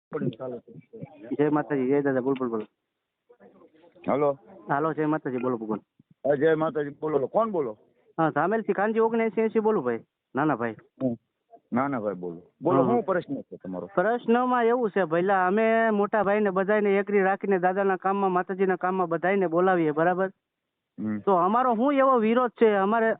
જય માતાજી. જય દાદા. બોલ બોલ બોલો. હલો. હાલો. જય માતાજી. બોલો ભગવાન. જય માતાજી. બોલો. કોણ બોલો? હા, સામેલથી કાનજી 7980 બોલું ભાઈ. નાના ભાઈ. ના ના ભાઈ બોલો. બોલો, શું પ્રશ્ન છે તમારો? પ્રશ્નમાં એવું છે ભઈલા, અમે મોટા ભાઈને બધાને એકરી રાખીને દાદાના કામમાં, માતાજીના કામમાં બધાને બોલાવીએ, બરાબર? તો અમારો શું એવો વિરોધ છે?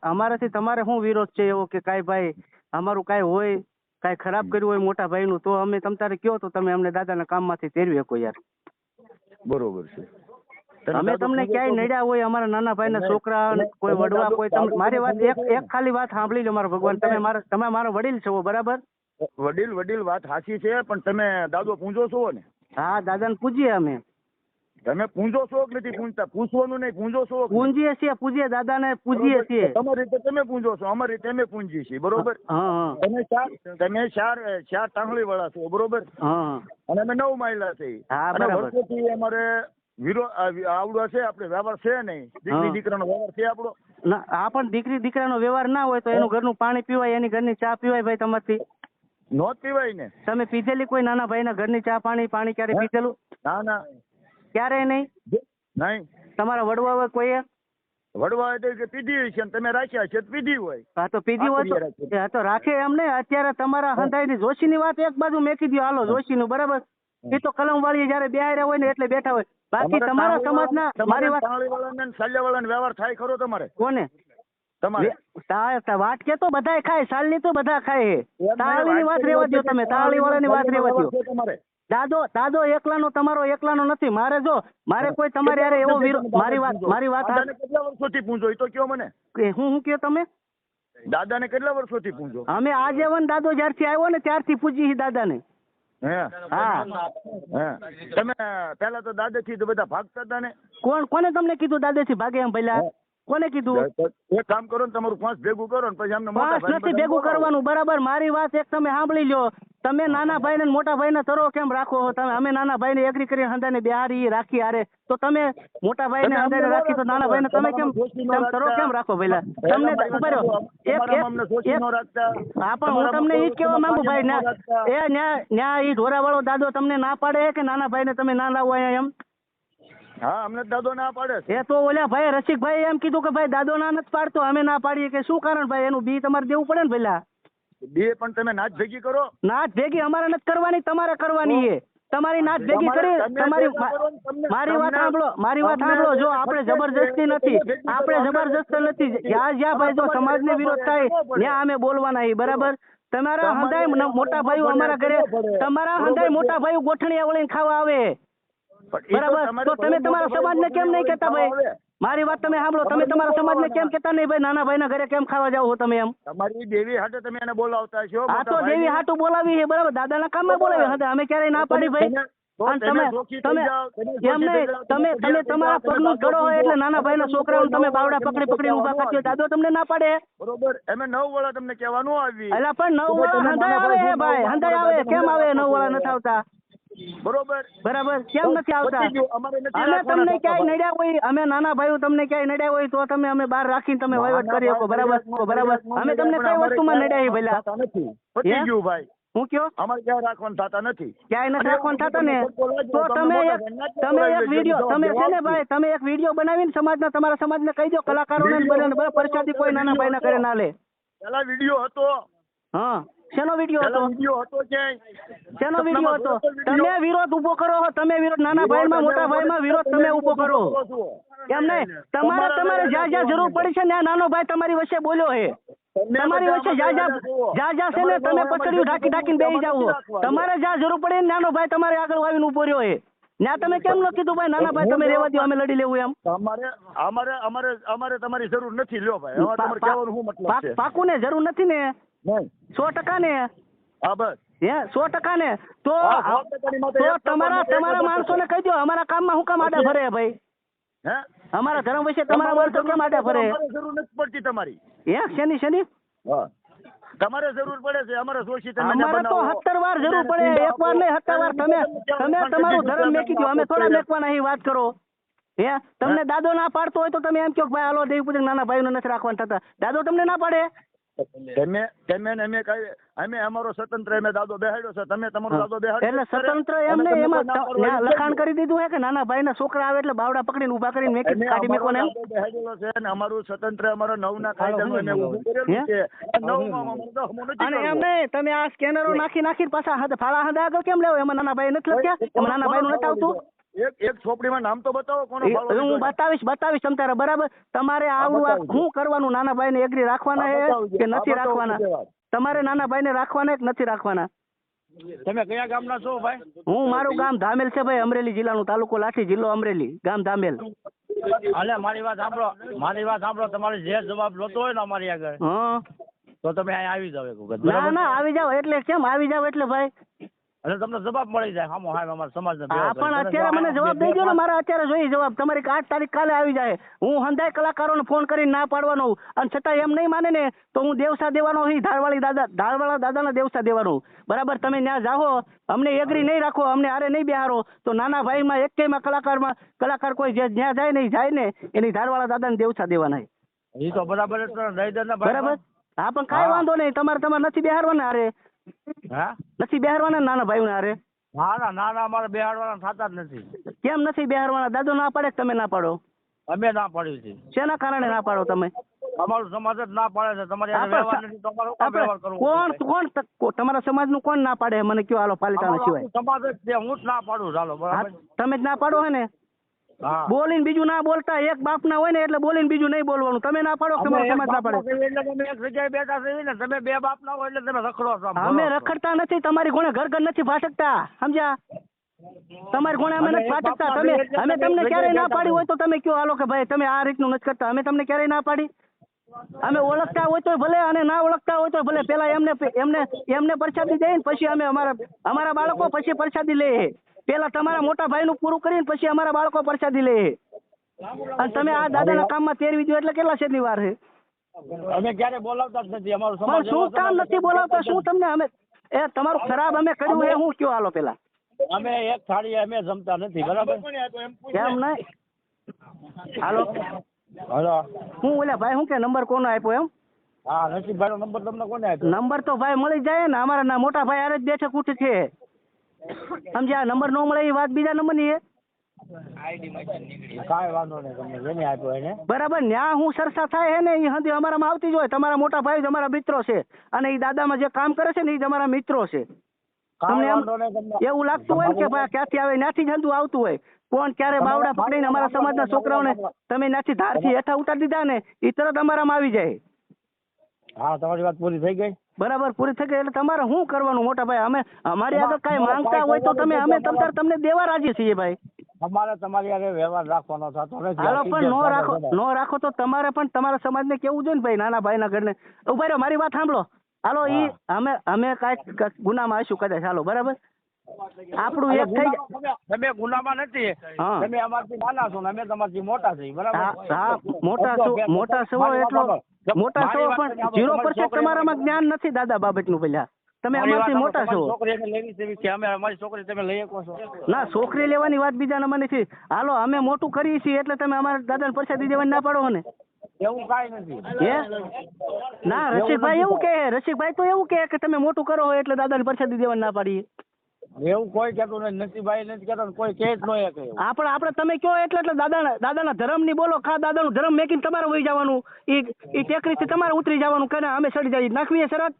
અમારાથી તમારે શું વિરોધ છે એવો કે કાંઈ ભાઈ અમારું કાંઈ હોય, કાંઈ ખરાબ કર્યું હોય મોટા ભાઈનું, તો અમે તમ તારે કયો તો તમે અમને દાદાના કામમાંથી તેરવી શકો યાર. બરોબર છે. અમે તમને ક્યાંય નડ્યા હોય, અમારા નાના ભાઈના છોકરા, કોઈ વડવા, કોઈ તમે, મારી વાત એક ખાલી વાત સાંભળી લો મારા ભગવાન. તમે મારો વડીલ છો, બરાબર? વડીલ વાત સાચી છે, પણ તમે દાદો પૂંજો છો ને? હા, દાદાને પૂજીએ અમે. તમે પૂંજો છો કે નથી પૂંજતા? પૂછવાનું નહીં, પૂંજો છો? પૂંજીએ છીએ, પૂજીએ દાદાને પૂજીએ છીએ. તમારી રીતે તમે પૂંજો છો, અમારી રીતે અમે પૂંજીએ છીએ, બરોબર? તમે ચાર ટાંગળી વાળા છો, બરોબર? અને અમે 9 માયલા છે. અને વર્ષોથી અમારે આવડો છે, આપણે વ્યવહાર છે નહીં. દીકરી દીકરાનો વ્યવહાર છે આપણો. આ પણ દીકરી દીકરાનો વ્યવહાર ના હોય તો એનું ઘરનું પાણી પીવાય, એની ઘરની ચા પીવાય ભાઈ તમારથી? નો પીવાય ને. તમે પીધેલી કોઈ નાના ભાઈના ઘરની ચા પાણી ક્યારે પીધેલું? ના, ક્યારેય નહીં. તમારા વડવા હોય કોઈ વડવા કે પીધી છે, તમે રાખ્યા છે પીધી હોય? હા, તો પીધી હોય તો રાખે એમ ને. અત્યારે તમારા હંધાઈની જોશીની વાત એક બાજુ મેકી દો, હાલો જોશીનું, બરાબર? એ તો કલમ વાળી જયારે બેહાર્યા હોય ને એટલે બેઠા હોય. બાકી તમારા સમાજના, મારી વાત, સાલિયાવાળાનો વ્યવહાર થાય ખરો તમારે? કોને? તમારે વાટ કે તો બધાય ખાય, સાલની તો બધા ખાય. તાળીની વાત રેવા દો તમે, તાળી વાળાની વાત રેવા દો. દાદો એકલાનો, તમારો એકલાનો નથી. મારે કોઈ તમારે યાર એવો વિરોધ, મારી વાત કેટલા વર્ષોથી પૂંજો? એ તો કયો મને. હું કયો તમે? દાદાને કેટલા વર્ષોથી પૂંજો? અમે આજીવન દાદો જ્યારથી આવ્યો ને ત્યારથી પૂજી દાદાને. હા. તમે પેલા તો દાદાથી તો બધા ભાગતા હતા ને? કોને તમને કીધું દાદાથી ભાગે એમ? પહેલા કોને કીધું? એક કામ કરો ને, તમારું 5 ભેગું કરો ને પછી અમને. 5 નથી ભેગું કરવાનું, બરાબર? મારી વાત એક તમે સાંભળી લો. તમે નાના ભાઈ ને મોટા ભાઈ ને તરો કેમ રાખો? તમે અમે નાના ભાઈ ને એગ્રી કરીને હંધાને બેહારી રાખી હારે, તો તમે મોટા ભાઈ ને હંધાને રાખી તો નાના ભાઈ ને તમે કેમ તરો કેમ રાખો? પેલા તમને હા, પણ હું તમને ઈ જ કહેવા માંગુ ભાઈ, ન્યા ઈ ઢોરા વાળો દાદો તમને ના પાડે કે નાના ભાઈ ને તમે ના લાવો અહીંયા એમ? હા, અમને દાદો ના પાડે. એ તો ઓલા ભાઈ રસિકભાઈ એમ કીધું કે ભાઈ દાદો ના નથી પાડતો, અમે ના પાડીએ. કે શું કારણ ભાઈ? એનું બી તમારે દેવું પડે ને પેલા. બે પણ તમે નાચ ભેગી કરો. નાચ ભેગી અમારે નથી કરવાની, તમારે કરવાની છે. તમારી નાચ ભેગી કરી. મારી વાત સાંભળો. જો આપણે જબરજસ્તી નથી. જ્યાં ભાઈ જો સમાજને વિરોધ થાય ત્યાં અમે બોલવાના છીએ, બરાબર? તમારા હંધાઈ મોટા ભાઈઓ અમારા ઘરે, તમારા હંધાઈ મોટા ભાઈઓ ગોઠણીયા વળીને ખાવા આવે, બરાબર? તો તમે તમારા સમાજને કેમ નહીં કહેતા ભાઈ? મારી વાત તમે સાંભળો. તમે તમારા સમાજને કેમ કહેતા નહીં ભાઈ નાના ભાઈના ઘરે કેમ ખાવા જાવ છો તમે એમ? તમારી દેવી હાટે તમે એને બોલાવતા છો. આ તો દેવી હાટું બોલાવી છે, બરાબર? દાદાના કામમાં બોલાવી હતા, અમે ક્યારેય ના પાડી ભાઈ. તમે એમ નહીં, તમે તમારા પગનું ઘડો હોય એટલે નાના ભાઈના છોકરાઓને તમે બાવડા પકડી ઉભા કરજો. દાદો તમને ના પાડે? બરોબર. અમે 9 વાળા તમને કહેવાનું આવી. એટલે પણ 9 વાળા હંધાઈ આવે છે ભાઈ, હંધાઈ આવે. કેમ આવે 9 વાળા નથી આવતા? બરોબર. કેમ નથી આવતા? અમે તમને ક્યાંય નડ્યા હોય, અમે નાના ભાઈઓ તમને ક્યાંય નડ્યા હોય તો તમે અમે બહાર રાખીને તમે વહીવટ કરી શકો, બરાબર? અમે તમને કઈ વસ્તુમાં નડ્યા પેલા પતી ગયું ભાઈ. હું કયો? અમારે ક્યાંય રાખવાનું થતા નથી. ક્યાંય નથી રાખવાનું થતા ને? તો તમે એક વિડીયો, તમે છે ને ભાઈ, તમે એક વિડીયો બનાવીને સમાજના, તમારા સમાજને કહી દો, કલાકારોને બરાબર, પરસાદી કોઈ નાના ભાઈના ઘરે ના લે. પેલા વિડીયો હતો. હા, શેનો વિડીયો હતો? શેનો વિડીયો હતો? તમે વિરોધ ઉભો કરો, તમે વિરોધ નાના ભાઈમાં મોટા ભાઈમાં વિરોધ તમે ઉભો કરો, એમ નહીં? તમારે જ્યાં જરૂર પડી છે ત્યાં નાનો ભાઈ તમારી વચ્ચે બોલ્યો છે. તમારી વચ્ચે જ્યાં છે ને તમે પછડીયું ઢાંકીને બેસી જાવ. તમારે જ્યાં જરૂર પડે નાનો ભાઈ તમારે આગળ આવીને ઉભો રહ્યો છે. ત્યાં તમે કેમ ન કીધું ભાઈ નાના ભાઈ તમે રેવા દો, અમે લડી લેવું એમ? અમારે તમારી જરૂર નથી. લ્યો ભાઈ, તમારે કહેવાનું શું મતલબ છે? પાકું ને જરૂર નથી ને? 100% ને? હા બસ. 100% ને? તો તમારા માણસોને કહી દો, અમારા કામમાં હું કામ આડા ફરે ભાઈ? અમારા ધર્મ વિશે તમારા માણસો કેમ આડા ફરે? જરૂર નથી પડતી તમારી. શેની? તમારે જરૂર પડે છે. અમારે જોશી અમારે તો 17 વાર જરૂર પડે, એક વાર નહીં 17 વાર. તમે તમારું ધર્મ મેકી દો, અમે થોડા મેકવાના એ વાત કરો. તમને દાદો ના પાડતો હોય તો તમે એમ કહો ભાઈ હાલો દેવી પૂજક નાના ભાઈઓને નથી રાખવાના થતા. દાદો તમને ના પાડે? તમે ને અમે કઈ અમે અમારો સ્વતંત્ર અમે દાદો બેહાડ્યો છે, તમે તમારો દાદો બેહાડ્યો એટલે સ્વતંત્ર એમ નહીં, એમાં ત્યાં લખાણ કરી દીધું હે કે નાના ભાઈના છોકરા આવે એટલે બાવડા પકડીને ઊભા કરીને કાઢી મેકો ને એમ? બેહાડેલો છે ને અમારું સ્વતંત્ર અમારો 9 ના કાયદાનું અમે ઊભું કરેલું છે. 9 માં અને એમ નહીં, તમે આ સ્કેનરો નાખીને પાછા ફાળા હાથે આગળ કેમ લેવો? એમાં નાના ભાઈ નથી લખ્યા? એમાં નાના ભાઈનું નથી આવતું? એક ચોપડીમાં નામ તો બતાવો કોનો ફાળો હું બતાવીશ તમ તારે. બરાબર, તમારે આવડું શું કરવાનું? નાના ભાઈને એગ્રી રાખવાના છે કે નથી રાખવાના? તમારે નાના ભાઈને રાખવાના કે નથી રાખવાના? તમે કયા ગામના છો ભાઈ? હું, મારું ગામ ધામેલ છે ભાઈ, અમરેલી જિલ્લાનું, તાલુકો લાઠી, જિલ્લો અમરેલી, ગામ ધામેલ. અને મારી વાત સાંભળો, તમારે જે જવાબ જોતો હોય ને અમારી આગળ, હા, તો તમે અહીંયા આવી જાવ એક વખત. ના આવી જાવ એટલે કેમ આવી જાવ એટલે ભાઈ? અને તમને જવાબ મળી જાય સામો સામે અમારા સમાજના. હા, પણ અત્યારે મને જવાબ દઈ દો ને, મારા અત્યારે જોઈએ જવાબ. તમારી 8 તારીખ કાલે આવી જાય. હું હંધાય કલાકારોને ફોન કરીને ના પાડવાનો, અને છતાં એમ નહીં માને ને તો હું દેવસા દેવાનો, ધારવાળા દાદાના દેવસા દેવાનો. બરાબર, તમે ત્યાં જાઓ, અમને એગ્રી નહીં રાખો, અમને આરે નહીં બેહારો, તો નાના ભાઈમાં એકેયમાં કલાકાર કોઈ જ્યાં જાય ને એની ધારવાળા દાદાને દેવસા દેવાના. એ તો બરાબર જ દઈ દે ને બરાબર. હા, પણ કાંઈ વાંધો નહીં, તમારે નથી બેહારવાના હારે? હા, નથી બેહારવાના નાના ભાઈઓને હારે? ના અમારે બેહાડવાના થતા જ નથી. કેમ નથી બેહારવાના? દાદો ના પાડે કે તમે ના પાડો? અમે ના પાડ્યું છે. શેના કારણે ના પાડો તમે? અમારું સમાજ જ ના પાડે છે. તમારે વ્યવહાર નથી તો અમારે શું વ્યવહાર કરવો? કોણ તમારા સમાજનું કોણ ના પાડે? મને કયો હાલો, પાલિતાણા સિવાય. સમાજ જ છે, હું જ ના પાડું. ચાલો બરાબર, તમે જ ના પાડો હે ને? હા, બોલીને બીજું ના બોલતા. એક બાપ ના હોય ને એટલે બોલીને બીજું નહીં બોલવાનું. તમે ના પાડો, તમારો સમાજ ના પાડે. એટલે તમે એક જગ્યાએ બેઠા છે ને, તમે બે બાપ ના હોય એટલે તમે રખડો છો. અમે રખડતા નથી, તમારી ગુણે ઘર નથી ફાટકતા, સમજ્યા? તમારી ગુણે અમે નથી ફાટકતા. અમે તમને ક્યારેય ના પાડી હોય તો તમે કયો હાલો કે ભાઈ તમે આ રીતનું નથી કરતા. અમે તમને ક્યારેય ના પાડી? અમે ઓળખતા હોય તો ભલે અને ના ઓળખતા હોય તો ભલે. પેલા એમને પ્રસાદી દઈએ ને પછી અમે અમારા બાળકો પછી પ્રસાદી લઈએ. પેલા તમારા મોટા ભાઈનું પૂરું કરીને પછી અમારા બાળકો પ્રસાદી લે. અને તમે આ દાદાના કામમાં તેરવી દો એટલે કેટલા છેદની વાર છે? અમે ક્યારે બોલાવતા જ નથી. અમારું પણ શું કામ નથી બોલાવતા? શું તમને અમે તમારું ખરાબ અમે કર્યું એ હું કયો હાલો પેલા? અમે એક થાળી અમે જમતા નથી. બરાબર, કેમ નહીં? હાલો હું ઓલા ભાઈ શું કે નંબર કોનો આપ્યો એમ? હા, નસીબભાઈ નો નંબર તમને કોને આપ્યો? નંબર તો ભાઈ મળી જાય ને, અમારા મોટા ભાઈ આરે જ બેઠક ઉઠે છે, સમજ્યા? નંબર નો મળે એ વાત બીજા નંબર ની છે. કાંઈ વાંધો નહીં, તમને જેને આપ્યો એને બરાબર. ન્યા હું ચર્ચા થાય હે ને એ હંધી અમારામાં આવતી જ હોય. તમારા મોટા ભાઈ જ અમારા મિત્રો છે, અને એ દાદામાં જે કામ કરે છે ને એ જ અમારા મિત્રો છે. તમને એવું લાગતું હોય ને કે ભાઈ ક્યાંથી આવે, ત્યાંથી જ હંધું આવતું હોય. કોણ ક્યારે બાવડા પકડીને અમારા સમાજના છોકરાઓને તમે ત્યાંથી ધારથી હેઠા ઉતારી દીધા ને એ તરત અમારામાં આવી જાય. હા, તમારી વાત પૂરી થઈ ગઈ. બરાબર, પૂરી થઈ ગઈ. એટલે તમારે શું કરવાનું મોટા ભાઈ? અમે અમારી આગળ કાંઈ માંગતા હોય તો અમે તમને દેવા રાજી છીએ ભાઈ. અમારે તમારી આગળ વ્યવહાર રાખવાનો થતો નથી. હાલો, પણ નો રાખો તો તમારે પણ તમારા સમાજને કેવું જોઈએ ને ભાઈ, નાના ભાઈના ઘરને. ઉભા રહ્યો, મારી વાત સાંભળો. હાલો, અમે કાંઈક ગુનામાં આવીશું કદાચ. હાલો, બરાબર, આપણું એક થઈ જાય. તમે ગુનામાં નથી, તમે અમારથી નાના છો ને અમે તમારથી મોટા છીએ. બરાબર, હા, મોટા છો એટલો મોટા છો, પણ 0% તમારામાં જ્ઞાન નથી દાદા બાબતનું. પેલા તમે અમારથી મોટા છો. છોકરીને લેવી છે કે અમે અમારી છોકરી તમે લઈ શકો છો? ના, છોકરી લેવાની વાત બીજા નંબરની છે. હાલો, અમે મોટું કરીએ છીએ એટલે તમે અમારા દાદાને પ્રસાદી દેવાની ના પાડો ને? એવું કાંઈ નથી. હે ના, રસિકભાઈ એવું કહે, રસિકભાઈ તો એવું કહે કે તમે મોટું કરો એટલે દાદાને પ્રસાદી દેવાની ના પાડીએ. એવું કોઈ કહેતું નથી. નસીબભાઈ નથી કહેતા, કોઈ કહે જ નહીં કે. આપણે તમે કહો એટલે દાદાના ધર્મ ની બોલો. દાદાનું ધર્મ મેકીને તમારે વહી જવાનું, એ ટેકરીથી તમારે ઉતરી જવાનું કે અમે ચડી જઈએ. નાખવીએ શરત?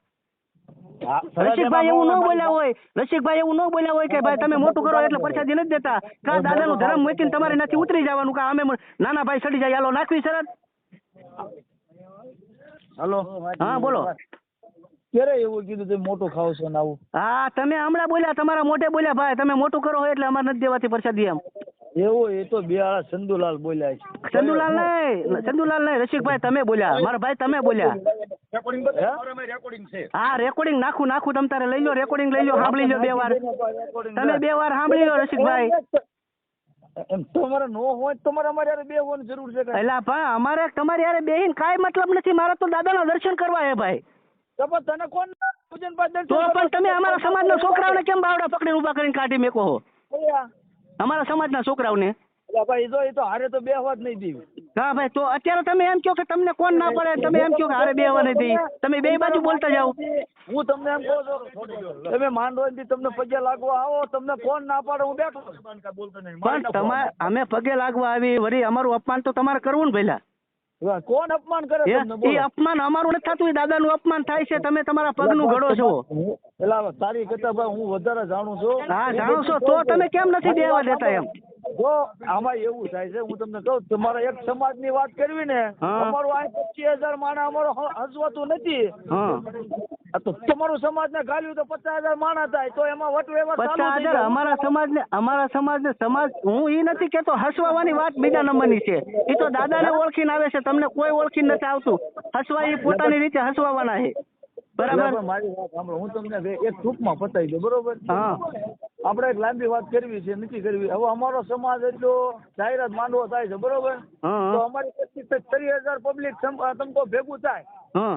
રસિકભાઈ એવું ન બોલ્યા હોય, રસિકભાઈ એવું ન બોલ્યા હોય કે ભાઈ તમે મોટું કરો એટલે પ્રસાદી નથી દેતા. દાદાનું ધર્મ મૂકીને તમારે નથી ઉતરી જવાનું કે અમે નાના ભાઈ ચડી જાય. હાલો, નાખવી શરત? હાલો, હા બોલો. ક્યારે એવું કીધું તમે મોટું ખાવ છો ને આવું? હા, તમે હમણાં બોલ્યા, તમારા મોઢે બોલ્યા ભાઈ તમે મોટું કરો એટલે અમારે નથી દેવાથી પ્રસાદી એમ. એવું? એ તો બે ચંદુલાલ બોલ્યા છે. ચંદુલાલ નહીં, રસિકભાઈ તમે બોલ્યા. મારા ભાઈ તમે બોલ્યા. હા, રેકોર્ડિંગ નાખું તમ તારે લઈ લો, રેકોર્ડિંગ લઈ લો, સાંભળી લો 2 વાર. તમે 2 વાર સાંભળી લો રસિકભાઈ. એમ તમારે નો હોય તમારે અમારે યાર બેહવાની જરૂર છે. એટલે ભાઈ અમારે તમારી યાર બેહીને કાંઈ મતલબ નથી. મારે તો દાદાના દર્શન કરવા હે ભાઈ. તને કોણ તો પણ તમે અમારા સમાજના છોકરાઓને કેમ બાવડા પકડીને ઊભા કરીને કાઢી મેકો છો? અમારા સમાજના છોકરાઓને એટલે ભાઈ એ તો હારે તો બેહવા જ નહીં દેવી. હા ભાઈ, તો અત્યારે તમે એમ કહો કે તમને કોણ ના પડે, તમે એમ કહો કે હારે બેહવા નહીં દઈ, તમે બે બાજુ બોલતા જાઓ. હું તમને એમ કહું છું, તમે માંડવાથી તમને પગે લાગવા આવો, તમને કોણ ના પાડે, હું બેઠો છું. પણ તમારે અમે પગે લાગવા આવી, વળી અમારું અપમાન તો તમારે કરવું ને પહેલા. કોણ અપમાન કરે તમને એ બોલો? અપમાન અમારું નથી થતું, એ દાદાનું અપમાન થાય છે. તમે તમારા પગનું ઘડો છો. પેલા તારી કરતા ભાઈ હું વધારે જાણું છું. હા જાણો છો, તો તમે કેમ નથી દેવા દેતા એમ? જો આમાં એવું થાય છે, હું તમને કહું, તમારે એક સમાજની વાત કરવી ને, હા. અમારું આ 25,000 માણસ અમારો હસવાતું નથી. હા, તો તમારું સમાજને ગાલ્યું તો 50,000 માણસ થાય, તો એમાં વટ વ્યવહાર ચાલુ થઈ 50,000 જાય. અમારા સમાજને હું એ નથી કેતો, હસવાવાની વાત બીજા નંબરની છે. એ તો દાદાને ઓળખીને આવે છે, તમને કોઈ ઓળખીને નથી આવતું. હસવા એ પોતાની રીતે હસવાના છે. બરાબર. મારી વાત સાંભળો, હું તમને એક ટૂંકમાં પતાવી દઉં, બરોબર? હા. આપણે એક લાંબી વાત કરવી છે, નથી કરવી. હવે અમારો સમાજ એટલો જાહેરાત માંડવો થાય છે, બરોબર? હા. તો અમારી 25,000 પબ્લિક તમકો ભેગું થાય. હા.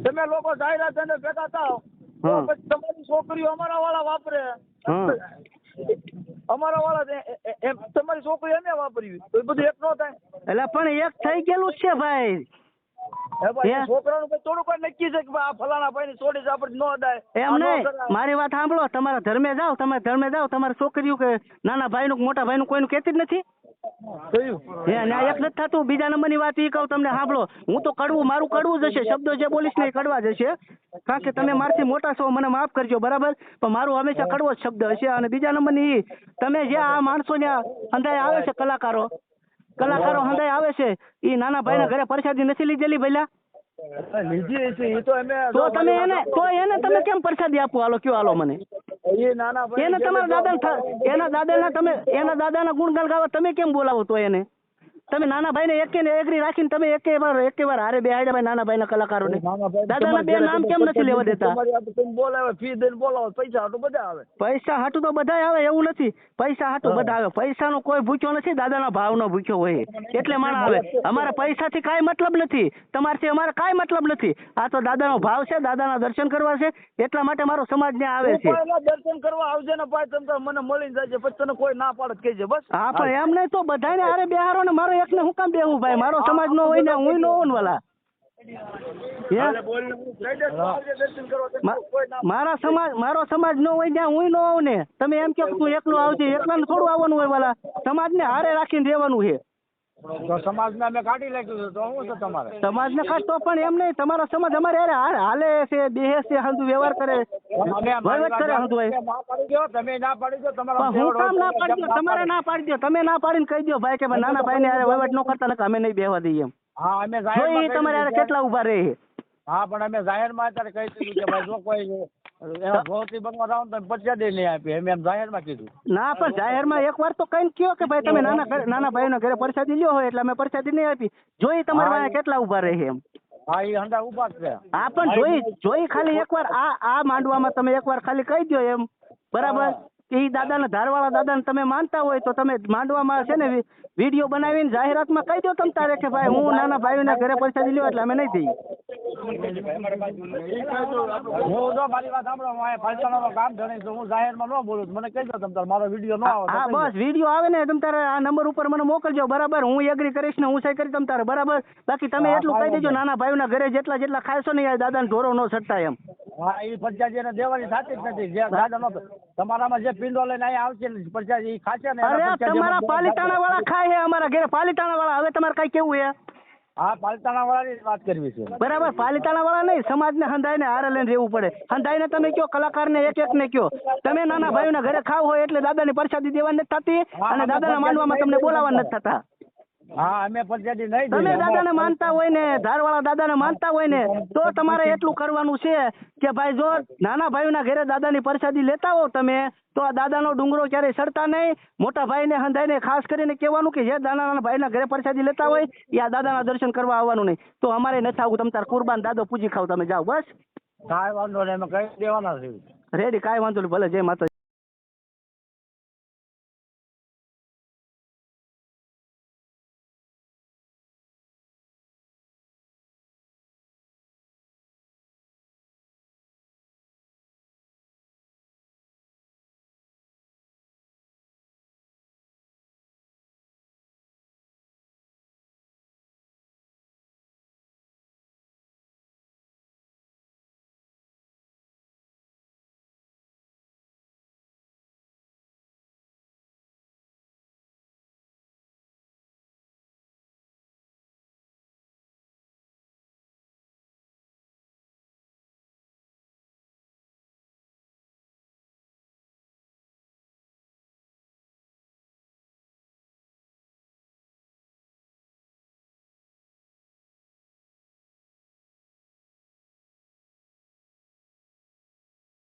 તમે લોકો જાહેરાત એને ભેગા થાવ, તો હા. પછી તમારી છોકરીઓ અમારા વાળા વાપરે, હા. અમારા વાળા તમારી છોકરી અમે વાપરવી, તો એ બધું એક નો થાય. એટલે પણ એક થઈ ગયેલું જ છે ભાઈ. હે ભાઈ, છોકરાનું કઈ થોડું કોઈ નક્કી છે કે ભાઈ આ ફલાણા ભાઈ ની છોડી આપણે નો અડાય? એમ નહીં, મારી વાત સાંભળો. તમારા ધર્મે જાઓ, તમારી છોકરીઓ કે નાના ભાઈનું મોટા ભાઈનું કોઈનું કહેતી જ નથી. એક નથી થતું. બીજા નંબરની વાત એ કહું તમને, સાંભળો. હું તો મારું કડવું જ હશે, શબ્દો જે બોલીશ ને એ કડવા જ હશે, કારણ કે તમે મારથી મોટા છો, મને માફ કરજો, બરાબર? પણ મારું હંમેશા કડવો જ શબ્દ હશે. અને બીજા નંબરની તમે જે આ માણસો ને અંધાય આવે છે, કલાકારો હંધાય આવે છે, એ નાના ભાઈના ઘરે પ્રસાદી નથી લીધેલી ભઈલા? લીધી છે એ તો અમે. તો તમે એને તમે કેમ પ્રસાદી આપો? હાલો કયો, હાલો મને. એ નાના ભાઈ એને તમારા એના દાદાના ગુણગાન ગાવા તમે કેમ બોલાવો? તો એને તમે નાના ભાઈને એગ્રી રાખીને તમે એકે વાર હારે બેહાડ્યા ભાઈ નાના ભાઈના કલાકારોને? દાદાના બે નામ કેમ નથી લેવા દેતા? બોલાવે, ફી દઈને બોલાવો, પૈસા હાટું બધા આવે. પૈસા હાટું તો બધા આવે, એવું નથી. પૈસા હાટું બધા આવે. પૈસાનો કોઈ ભૂખ્યો નથી, દાદાના ભાવનો ભૂખ્યો હોય એટલે માણસ આવે. અમારે પૈસાથી કાંઈ મતલબ નથી, તમારથી અમારે કાંઈ મતલબ નથી. આ તો દાદાનો ભાવ છે, દાદાના દર્શન કરવા છે, એટલા માટે મારો સમાજ ને આવે છે. દર્શન કરવા આવજે ને ભાઈ, તમે મને મળીને જાય, પછી તને કોઈ ના પાડે કહેજે બસ. હા, પણ એમ નહીં તો બધાને હારે બેહારો ને, મારો એકને હું કામ બેહું ભાઈ? મારો સમાજ નો હોય ને હું નો હોઉં ને વાલા. મારો સમાજ નો હોય ત્યાં હું નો હોઉં ને. તમે એમ કે તું એકલો આવજે, એકલાને થોડું આવવાનું હોય વાલા. સમાજને હારે રાખીને રહેવાનું છે. સમાજને અમે કાઢી નાખ્યું તો શું છે તમારે? સમાજને કાઢતો પણ એમ નહીં, તમારો સમાજ અમારે હાલે છે, બેહે છે, હંધુ વ્યવહાર કરે, વહીવટ કરે હંધુ હોય. તમે ના પાડી દો, તમારા હું કામ ના પાડી દો? તમારે ના પાડી દો, તમે ના પાડીને કહી દો ભાઈ કે નાના ભાઈ ને વહીવટ ન કરતા નથી, અમે નહીં બેહવા દઈએ એમ. હા, અમે તમારે હારે કેટલા ઉભા રહે? હા, પણ અમે જાહેરમાં અત્યારે કહી દીધું કે ભાઈ જો કોઈ એના ભોવતી બનવા રાઉન્ડ તમે પચાદી નહીં આપી, એમ જાહેરમાં કીધું. ના, પણ જાહેરમાં એકવાર તો કઈ કયો કે ભાઈ તમે નાના ભાઈના ઘરે પ્રસાદી લ્યો હોય એટલે અમે પ્રસાદી નહીં આપી. જોઈ તમારા વાંહે કેટલા ઉભા રહે એમ. હા, એ હંડા ઉભા છે. હા, પણ જોઈ ખાલી એકવાર આ માંડવામાં તમે એકવાર ખાલી કહી દો એમ, બરાબર? કે ઈ દાદાના ધારવાળા દાદાને તમે માનતા હોય તો તમે માંડવામાં છે ને વિડીયો બનાવીને જાહેરાતમાં કહી દો તમ તારે કે ભાઈ હું નાના ભાઈના ઘરે પૈસા લ્યો એટલે અમે નહીં દઈએ. હું જો મારી વાત સાંભળો, હું ફાલસાણાનો કામ જાણી છું, હું જાહેરમાં ન બોલું, મને કહી દો તમ તારે મારો વિડીયો ન આવે. હા, બસ વિડીયો આવે ને તમ તારે આ નંબર ઉપર મને મોકલજો, બરાબર? હું એગ્રી કરીશ ને હું સહી કરી તમ તારે, બરાબર? બાકી તમે એટલું કહી દેજો નાના ભાઈના ઘરે જેટલા ખાશો ને એ દાદાને ઢોરો ન સટતા એમ. હા, એ પંચાયતીને દેવાની થતી જ નથી. જે દાદા તમારામાં જે પિંડો લઈને અહીંયા આવશે પંચાયત ખાશે ને. અરે તમારા પાલિતાણા વાળા ખાય છે અમારા ઘરે, પાલિતાણા વાળા. હવે તમારે કઈ કેવું છે? હા, પાલિતાણા વાળાની વાત કરવી છે, બરાબર? પાલિતાણા વાળા નહીં, સમાજને હંધાઈને હારે લઈને રહેવું પડે. હંધાઈને તમે કયો, કલાકારને એક ને કયો તમે નાના ભાઈઓના ઘરે ખાવ હોય એટલે દાદાની પ્રસાદી દેવાની નથી થતી અને દાદાના માંડવામાં તમને બોલાવવા નથી થતા. હા, અમે પંચાયતી નહીં. તમે દાદાને માનતા હોય ને, ધારવાળા દાદાને માનતા હોય ને, તો તમારે એટલું કરવાનું છે કે ભાઈ જો નાના ભાઈઓના ઘરે દાદાની પ્રસાદી લેતા હો તમે, તો આ દાદાનો ડુંગરો ક્યારેય સડતા નહીં. મોટા ભાઈને હંધાઈને ખાસ કરીને કહેવાનું કે જે નાના ભાઈના ઘરે પ્રસાદી લેતા હોય એ આ દાદાના દર્શન કરવા આવવાનું નહીં. તો અમારે નથી આવું, તમ તાર કુરબાન દાદો પૂજી ખાવ, તમે જાઓ બસ. કાંઈ વાંધો નહીં, અમે કહી દેવાના છે. રેડી, કાંઈ વાંધો નહીં, ભલે. જય માતા.